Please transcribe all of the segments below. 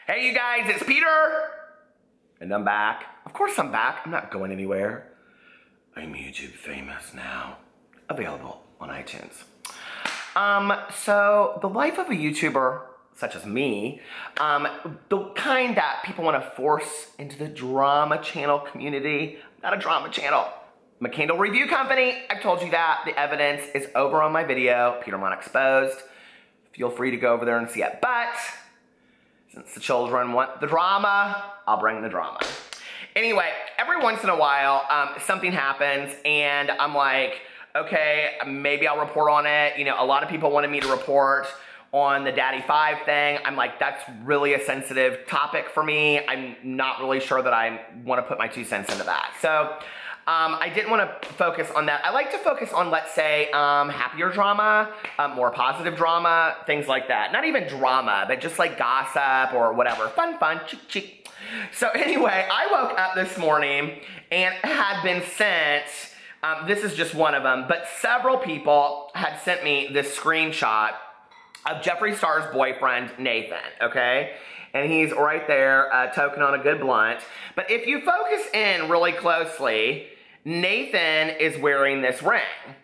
Hey you guys, it's Peter! And I'm back. Of course I'm back. I'm not going anywhere. I'm YouTube famous now. Available on iTunes. So the life of a YouTuber, such as me, the kind that people want to force into the drama channel community. Not a drama channel. I'm a candle review company. I've told you that. The evidence is over on my video, Peter Monn Exposed. Feel free to go over there and see it. But since the children want the drama, I'll bring the drama. Anyway, every once in a while, something happens and I'm like, okay, maybe I'll report on it. You know, a lot of people wanted me to report on the Daddy 5 thing. I'm like, that's really a sensitive topic for me. I'm not really sure that I want to put my 2 cents into that. So I didn't want to focus on that. I like to focus on, let's say, happier drama, more positive drama, things like that. Not even drama, but just like gossip or whatever. Fun, cheek. So anyway, I woke up this morning and had been sent, this is just one of them, but several people had sent me this screenshot of Jeffree Star's boyfriend, Nathan, okay? And he's right there, toking on a good blunt. But if you focus in really closely, Nathan is wearing this ring,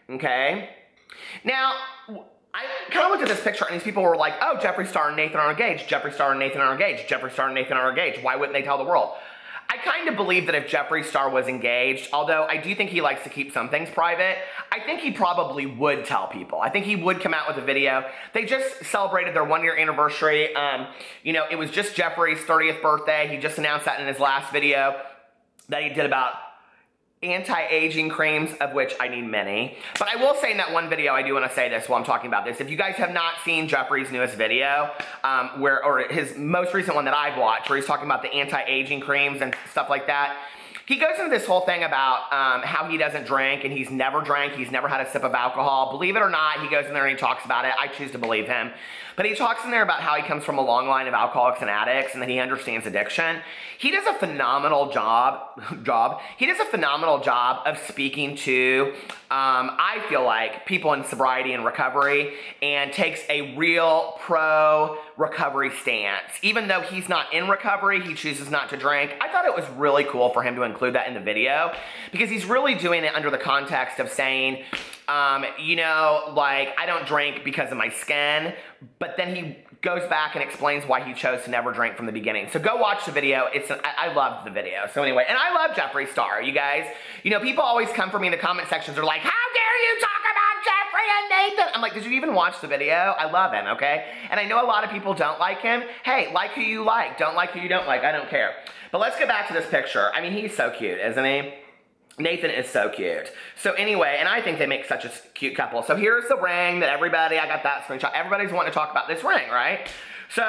okay? Now, I kind of looked at this picture and these people were like, oh, Jeffree Star and Nathan are engaged, Jeffree Star and Nathan are engaged, Jeffree Star and Nathan are engaged. Why wouldn't they tell the world? I kind of believe that if Jeffree Star was engaged, although I do think he likes to keep some things private, I think he probably would tell people. I think he would come out with a video. They just celebrated their 1-year anniversary. You know, it was just Jeffree's 30th birthday. He just announced that in his last video that he did about anti-aging creams, of which I need many. But I will say in that one video, I do want to say this while I'm talking about this. If you guys have not seen Jeffree's newest video, or his most recent one that I've watched, where he's talking about the anti-aging creams and stuff like that, he goes into this whole thing about how he doesn't drink and he's never drank, he's never had a sip of alcohol. Believe it or not, he goes in there and he talks about it. I choose to believe him. But he talks in there about how he comes from a long line of alcoholics and addicts and that he understands addiction. He does a phenomenal job of speaking to, I feel like, people in sobriety and recovery and takes a real pro-recovery stance. Even though he's not in recovery, he chooses not to drink. I thought it was really cool for him to include that in the video because he's really doing it under the context of saying, you know, like, I don't drink because of my skin, but then he goes back and explains why he chose to never drink from the beginning. So go watch the video. I loved the video. So anyway, and I love Jeffree Star, you guys. You know, people always come for me in the comment sections. They're like, how dare you talk about Jeffree and Nathan? I'm like, did you even watch the video? I love him, okay? And I know a lot of people don't like him. Hey, like who you like. Don't like who you don't like. I don't care. But let's get back to this picture. I mean, he's so cute, isn't he? Nathan is so cute. So anyway, and I think they make such a cute couple. So here's the ring that I got that screenshot. Everybody's wanting to talk about this ring, right? So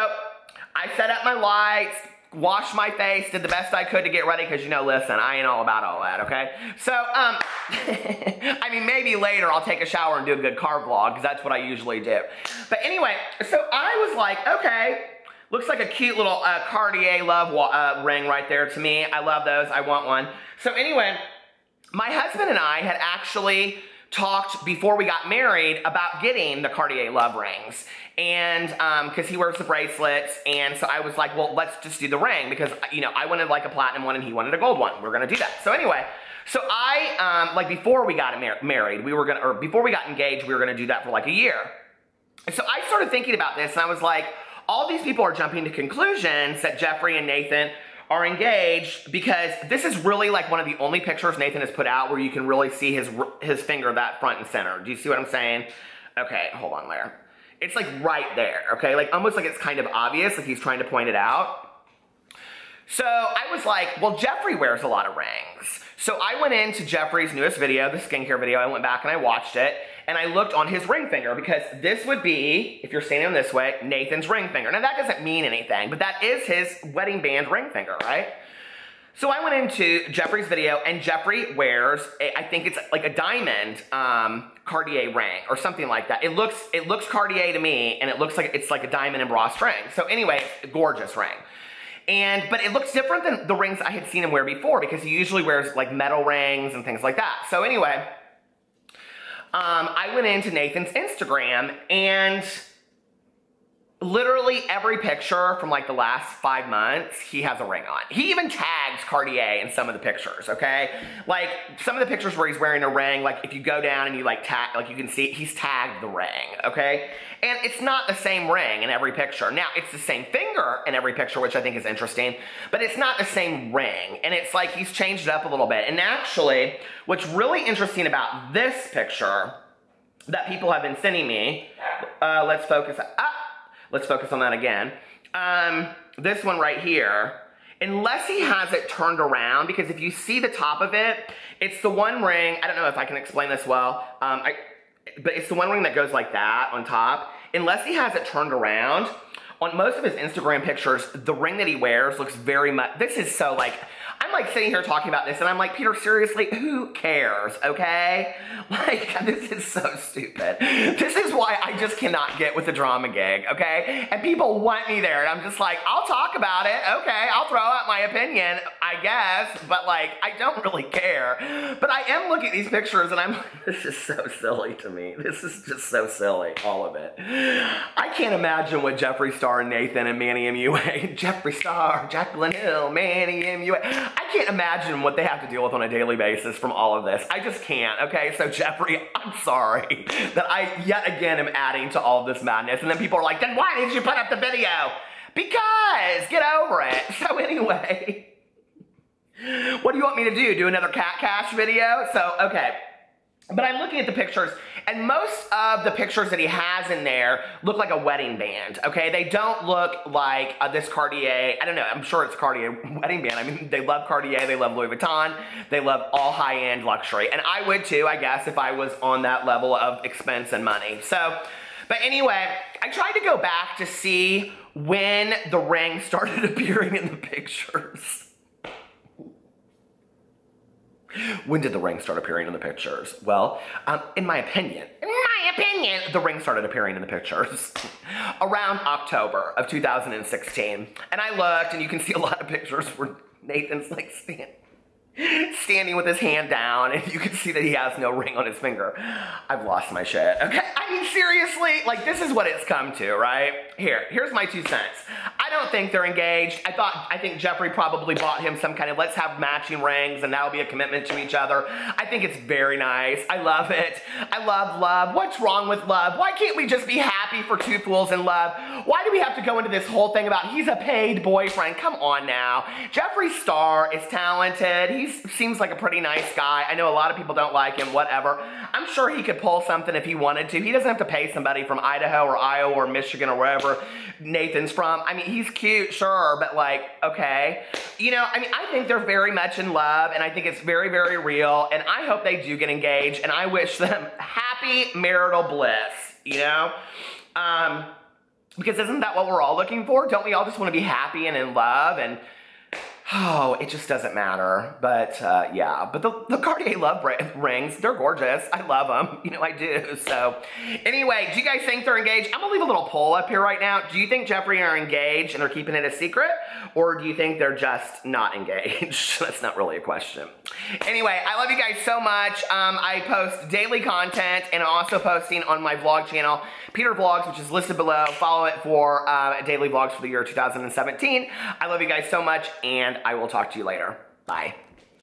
I set up my lights, washed my face, did the best I could to get ready because, you know, listen, I ain't all about all that, okay? So, I mean, maybe later I'll take a shower and do a good car vlog because that's what I usually do. But anyway, so I was like, okay, looks like a cute little Cartier love ring right there to me. I love those. I want one. So anyway, my husband and I had actually talked before we got married about getting the Cartier love rings. And because he wears the bracelets, and so I was like, well, let's just do the ring because, you know, I wanted like a platinum one and he wanted a gold one. We're gonna do that. So anyway, so I, like before we got married, before we got engaged, we were gonna do that for like a year. And so I started thinking about this and I was like, all these people are jumping to conclusions that Jeffree and Nathan are engaged because this is really like one of the only pictures Nathan has put out where you can really see his finger that front and center. Do you see what I'm saying? Okay, hold on there. It's like right there, okay? Like almost like it's kind of obvious, like he's trying to point it out. So I was like, well, Jeffree wears a lot of rings. So I went into Jeffree's newest video, the skincare video. I went back and I watched it and I looked on his ring finger because this would be, if you're standing this way, Nathan's ring finger. Now that doesn't mean anything, but that is his wedding band ring finger, right? So I went into Jeffree's video and Jeffree wears, I think it's like a diamond Cartier ring or something like that. It looks Cartier to me and it looks like it's like a diamond embossed ring. So anyway, gorgeous ring. But it looks different than the rings I had seen him wear before because he usually wears like metal rings and things like that. So anyway, I went into Nathan's Instagram and literally every picture from like the last 5 months, he has a ring on. He even tags Cartier in some of the pictures, okay? Like some of the pictures where he's wearing a ring, like if you go down and you like tag, like you can see he's tagged the ring, okay? And it's not the same ring in every picture. Now, it's the same finger in every picture, which I think is interesting, but it's not the same ring. And it's like he's changed it up a little bit. And actually, what's really interesting about this picture that people have been sending me, let's focus on that again. This one right here, unless he has it turned around, because if you see the top of it, it's the one ring, I don't know if I can explain this well, but it's the one ring that goes like that on top. Unless he has it turned around, on most of his Instagram pictures, the ring that he wears looks very much, this is so like, I'm like sitting here talking about this and I'm like, Peter, seriously, who cares, okay? Like, this is so stupid. This is why I just cannot get with the drama gig, okay? And people want me there and I'm just like, I'll talk about it, okay? I'll throw out my opinion, I guess, but like, I don't really care. But I am looking at these pictures and I'm like, this is so silly to me. This is just so silly, all of it. I can't imagine what Jeffree Star and Nathan and Manny MUA, Jeffree Star, Jacqueline Hill, Manny MUA, I can't imagine what they have to deal with on a daily basis from all of this. I just can't, okay? So Jeffree, I'm sorry that I yet again am adding to all of this madness. And then people are like, then why did you put up the video? Because, get over it. So anyway, what do you want me to do? Do another cat cash video? So, okay. But I'm looking at the pictures, and most of the pictures that he has in there look like a wedding band, okay? They don't look like this Cartier, I don't know, I'm sure it's Cartier wedding band. I mean, they love Cartier, they love Louis Vuitton, they love all high-end luxury. And I would too, I guess, if I was on that level of expense and money. So, but anyway, I tried to go back to see when the ring started appearing in the pictures. When did the ring start appearing in the pictures? Well, in my opinion, the ring started appearing in the pictures around October of 2016. And I looked, and you can see a lot of pictures where Nathan's like standing with his hand down, and you can see that he has no ring on his finger. I've lost my shit, okay? I mean, seriously, like, this is what it's come to, right? Here's my 2 cents. I don't think they're engaged. I think Jeffree probably bought him some kind of, let's have matching rings, and that'll be a commitment to each other. I think it's very nice. I love it. I love love. What's wrong with love? Why can't we just be happy for two fools in love? Why do we have to go into this whole thing about he's a paid boyfriend? Come on now. Jeffree Star is talented. He seems like a pretty nice guy. I know a lot of people don't like him, whatever. I'm sure he could pull something if he wanted to. He doesn't have to pay somebody from Idaho or Iowa or Michigan or wherever Nathan's from. I mean, he's cute, sure, but like, okay. You know, I mean, I think they're very much in love, and I think it's very, very real, and I hope they do get engaged, and I wish them happy marital bliss, you know? Because isn't that what we're all looking for? Don't we all just want to be happy and in love? And oh, it just doesn't matter. But yeah, but the Cartier love rings, they're gorgeous. I love them. You know, I do. So anyway, do you guys think they're engaged? I'm gonna leave a little poll up here right now. Do you think Jeffree are engaged and they're keeping it a secret? Or do you think they're just not engaged? That's not really a question. Anyway, I love you guys so much. I post daily content, and I'm also posting on my vlog channel, Peter Vlogs, which is listed below. Follow it for daily vlogs for the year 2017. I love you guys so much, and I will talk to you later. Bye.